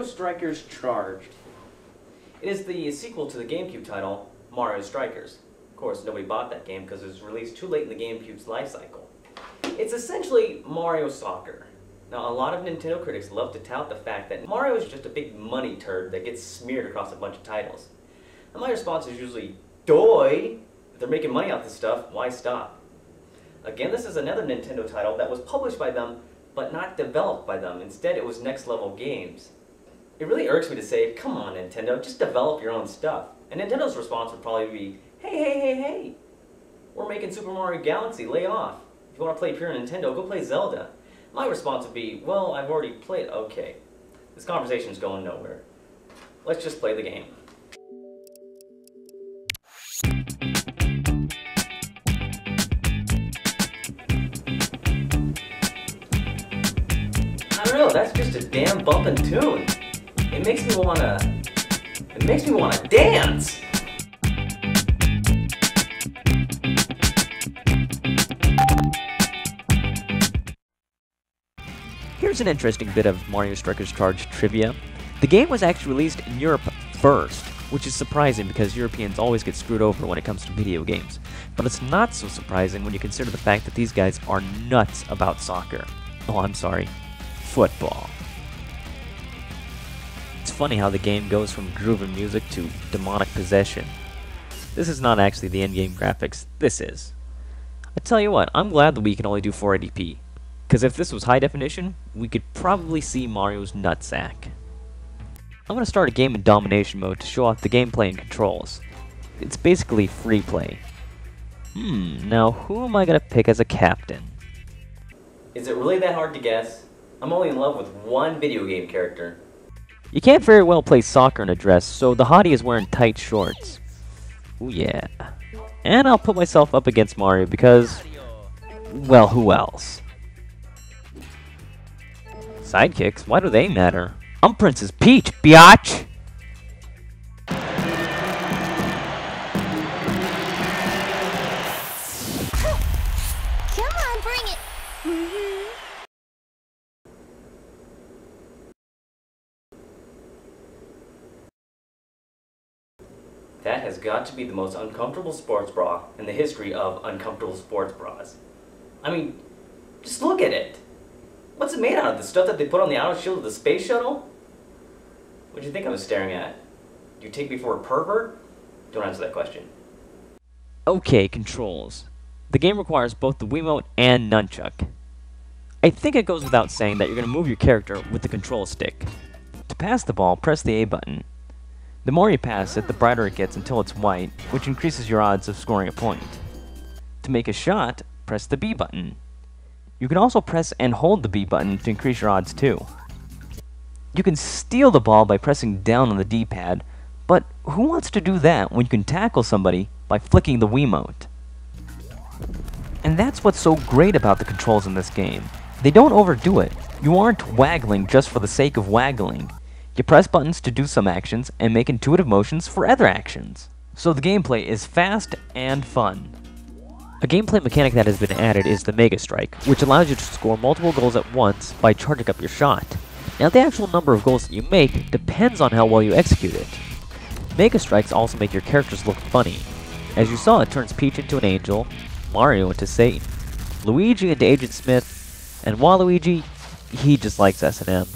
Strikers Charged. It is the sequel to the GameCube title, Mario Strikers. Of course, nobody bought that game because it was released too late in the GameCube's life cycle. It's essentially Mario Soccer. Now, a lot of Nintendo critics love to tout the fact that Mario is just a big money turd that gets smeared across a bunch of titles. And my response is usually, doy! If they're making money off this stuff, why stop? Again, this is another Nintendo title that was published by them, but not developed by them. Instead, it was Next Level Games. It really irks me to say, come on Nintendo, just develop your own stuff. And Nintendo's response would probably be, hey, we're making Super Mario Galaxy, lay off. If you want to play pure Nintendo, go play Zelda. My response would be, well, I've already played. Okay, this conversation's going nowhere. Let's just play the game. I don't know, that's just a damn bumpin' tune. It makes me wanna dance! Here's an interesting bit of Mario Strikers Charged trivia. The game was actually released in Europe first, which is surprising because Europeans always get screwed over when it comes to video games. But it's not so surprising when you consider the fact that these guys are nuts about soccer. Oh, I'm sorry, football. It's funny how the game goes from groovy music to demonic possession. This is not actually the in-game graphics, this is. I tell you what, I'm glad that we can only do 480p. Because if this was high definition, we could probably see Mario's nutsack. I'm going to start a game in domination mode to show off the gameplay and controls. It's basically free play. Now who am I going to pick as a captain? Is it really that hard to guess? I'm only in love with one video game character. You can't very well play soccer in a dress, so the hottie is wearing tight shorts. Ooh yeah. And I'll put myself up against Mario because, well, who else? Sidekicks? Why do they matter? I'm Princess Peach, biatch! Come on, bring it! That has got to be the most uncomfortable sports bra in the history of uncomfortable sports bras. I mean, just look at it. What's it made out of? The stuff that they put on the outer shield of the space shuttle? What do you think I was staring at? Do you take me for a pervert? Don't answer that question. Okay, controls. The game requires both the Wiimote and nunchuck. I think it goes without saying that you're going to move your character with the control stick. To pass the ball, press the A button. The more you pass it, the brighter it gets until it's white, which increases your odds of scoring a point. To make a shot, press the B button. You can also press and hold the B button to increase your odds too. You can steal the ball by pressing down on the D-pad, but who wants to do that when you can tackle somebody by flicking the Wiimote? And that's what's so great about the controls in this game. They don't overdo it. You aren't waggling just for the sake of waggling. You press buttons to do some actions and make intuitive motions for other actions. So the gameplay is fast and fun. A gameplay mechanic that has been added is the Mega Strike, which allows you to score multiple goals at once by charging up your shot. Now the actual number of goals that you make depends on how well you execute it. Mega Strikes also make your characters look funny. As you saw, it turns Peach into an angel, Mario into Satan, Luigi into Agent Smith, and Waluigi, he just likes S&M.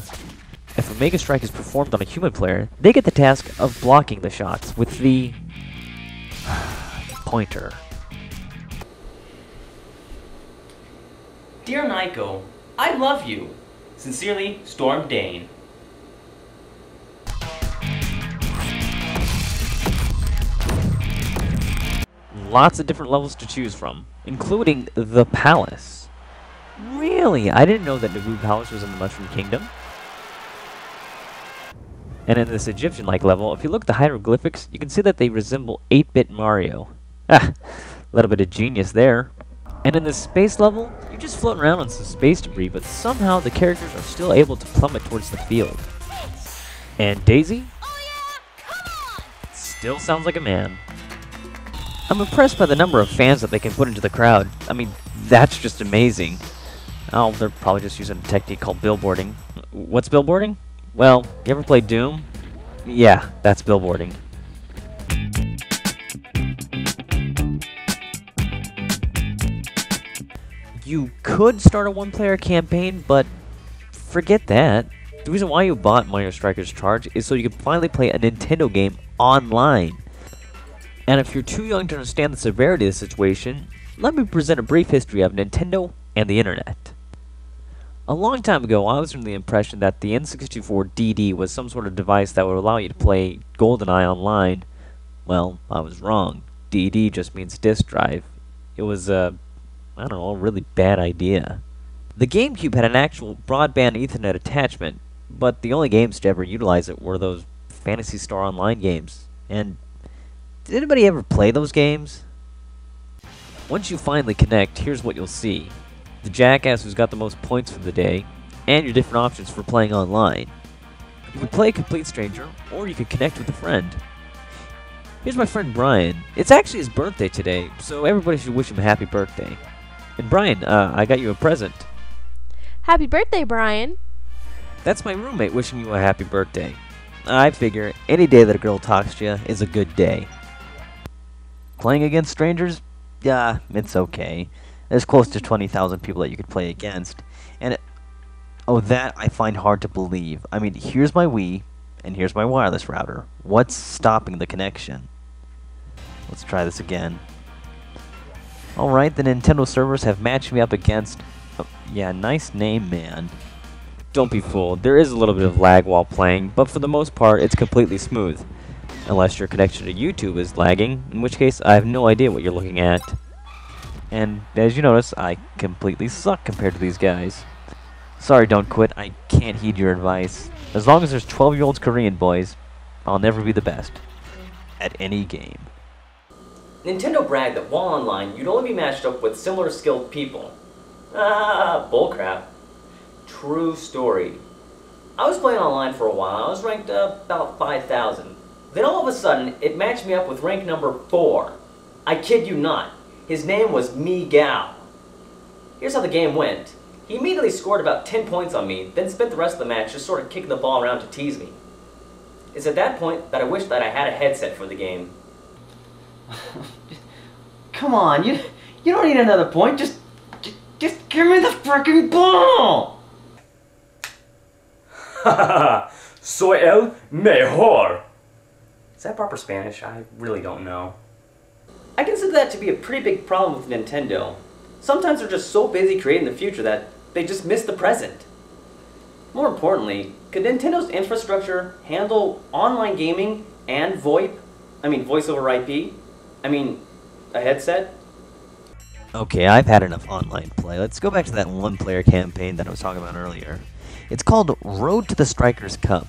If a Mega Strike is performed on a human player, they get the task of blocking the shots with the pointer. Dear Nico, I love you. Sincerely, Storm Dane. Lots of different levels to choose from, including the Palace. Really? I didn't know that Naboo Palace was in the Mushroom Kingdom. And in this Egyptian-like level, if you look at the hieroglyphics, you can see that they resemble 8-bit Mario. Ah, a little bit of genius there. And in this space level, you just float around on some space debris, but somehow the characters are still able to plummet towards the field. And Daisy? Still sounds like a man. I'm impressed by the number of fans that they can put into the crowd. I mean, that's just amazing. Oh, they're probably just using a technique called billboarding. What's billboarding? Well, you ever play Doom? Yeah, that's billboarding. You could start a one-player campaign, but forget that. The reason why you bought Mario Strikers Charge is so you can finally play a Nintendo game online. And if you're too young to understand the severity of the situation, let me present a brief history of Nintendo and the internet. A long time ago, I was under the impression that the N64 DD was some sort of device that would allow you to play GoldenEye online. Well, I was wrong. DD just means disk drive. It was I don't know, a really bad idea. The GameCube had an actual broadband Ethernet attachment, but the only games to ever utilize it were those Phantasy Star Online games. And did anybody ever play those games? Once you finally connect, here's what you'll see. The jackass who's got the most points for the day, and your different options for playing online. You can play a complete stranger, or you can connect with a friend. Here's my friend Brian. It's actually his birthday today, so everybody should wish him a happy birthday. And Brian, I got you a present. Happy birthday, Brian. That's my roommate wishing you a happy birthday. I figure any day that a girl talks to you is a good day. Playing against strangers? Yeah, it's okay. There's close to 20,000 people that you could play against. And that I find hard to believe. I mean, here's my Wii, and here's my wireless router. What's stopping the connection? Let's try this again. Alright, the Nintendo servers have matched me up against... yeah, nice name, man. Don't be fooled. There is a little bit of lag while playing, but for the most part, it's completely smooth. Unless your connection to YouTube is lagging, in which case I have no idea what you're looking at. And as you notice, I completely suck compared to these guys. Sorry, don't quit. I can't heed your advice. As long as there's 12-year-olds Korean boys, I'll never be the best. At any game. Nintendo bragged that while online, you'd only be matched up with similar skilled people. Bullcrap. True story. I was playing online for a while. I was ranked about 5,000. Then all of a sudden, it matched me up with rank number 4. I kid you not. His name was Miguel. Here's how the game went. He immediately scored about 10 points on me, then spent the rest of the match just sort of kicking the ball around to tease me. It's at that point that I wish that I had a headset for the game. Come on, you don't need another point. Just give me the freaking ball. Soy el mejor. Is that proper Spanish? I really don't know. I consider that to be a pretty big problem with Nintendo. Sometimes they're just so busy creating the future that they just miss the present. More importantly, could Nintendo's infrastructure handle online gaming and VoIP? I mean, voice over IP? I mean, a headset? Okay, I've had enough online play. Let's go back to that one-player campaign that I was talking about earlier. It's called Road to the Strikers Cup.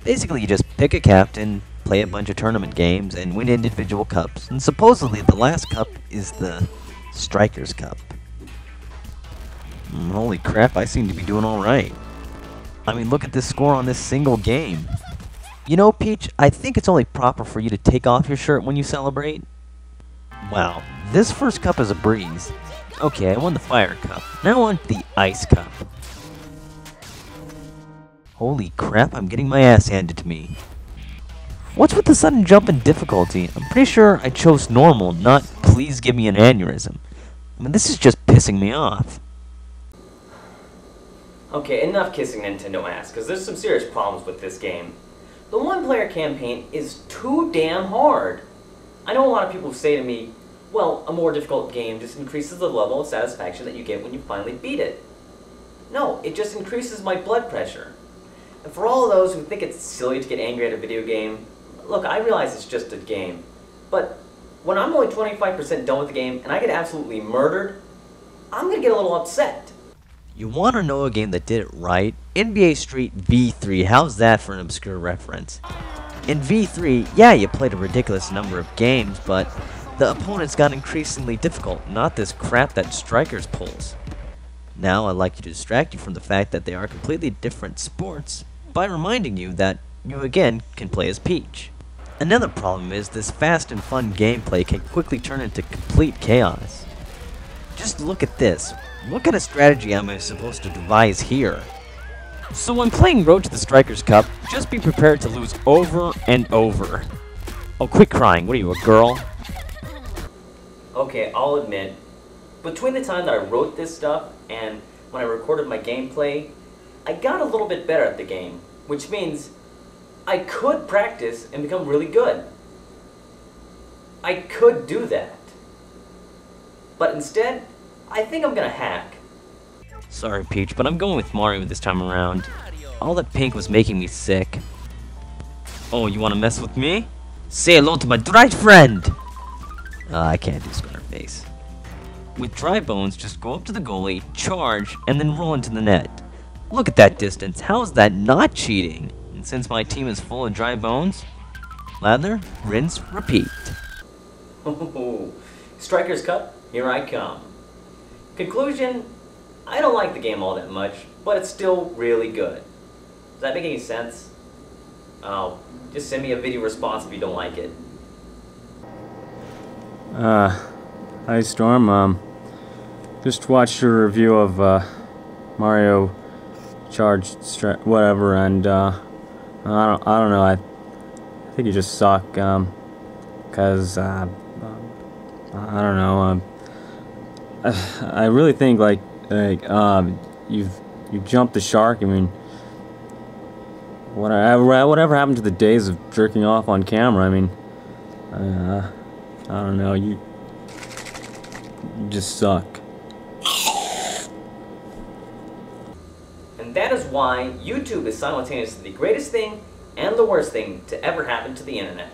Basically, you just pick a captain, play a bunch of tournament games, and win individual cups. And supposedly, the last cup is the Strikers Cup. Holy crap, I seem to be doing alright. I mean, look at this score on this single game. You know, Peach, I think it's only proper for you to take off your shirt when you celebrate. Wow, this first cup is a breeze. Okay, I won the Fire Cup. Now on the Ice Cup. Holy crap, I'm getting my ass handed to me. What's with the sudden jump in difficulty? I'm pretty sure I chose normal, not please give me an aneurysm. I mean, this is just pissing me off. Okay, enough kissing Nintendo ass, because there's some serious problems with this game. The one-player campaign is too damn hard. I know a lot of people say to me, well, a more difficult game just increases the level of satisfaction that you get when you finally beat it. No, it just increases my blood pressure. And for all of those who think it's silly to get angry at a video game, look, I realize it's just a game. But when I'm only 25% done with the game and I get absolutely murdered, I'm going to get a little upset. You want to know a game that did it right? NBA Street V3, how's that for an obscure reference? In V3, yeah, you played a ridiculous number of games, but the opponents got increasingly difficult, not this crap that Strikers pulls. Now, I'd like to distract you from the fact that they are completely different sports by reminding you that you again can play as Peach. Another problem is this fast and fun gameplay can quickly turn into complete chaos. Just look at this. What kind of strategy am I supposed to devise here? So when playing Road to the Strikers Cup, just be prepared to lose over and over. Oh, quit crying. What are you, a girl? Okay, I'll admit, between the time that I wrote this stuff and when I recorded my gameplay, I got a little bit better at the game, which means I could practice and become really good. I could do that. But instead, I think I'm gonna hack. Sorry, Peach, but I'm going with Mario this time around. All that pink was making me sick. Oh, you wanna mess with me? Say hello to my dry friend! I can't do Scarface. With dry bones, just go up to the goalie, charge, and then roll into the net. Look at that distance, how is that not cheating? And since my team is full of dry bones, lather, rinse, repeat. Strikers Cup, here I come. Conclusion, I don't like the game all that much, but it's still really good. Does that make any sense? Oh, just send me a video response if you don't like it. Hi Storm, just watched your review of, Mario Charged whatever, and, I don't know, I think you just suck, cause, I don't know, I really think, you've jumped the shark. I mean, whatever happened to the days of jerking off on camera? I mean, I don't know, you just suck. And that is why YouTube is simultaneously the greatest thing and the worst thing to ever happen to the internet.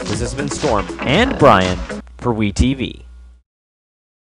This has been Storm and Brian for WeTV.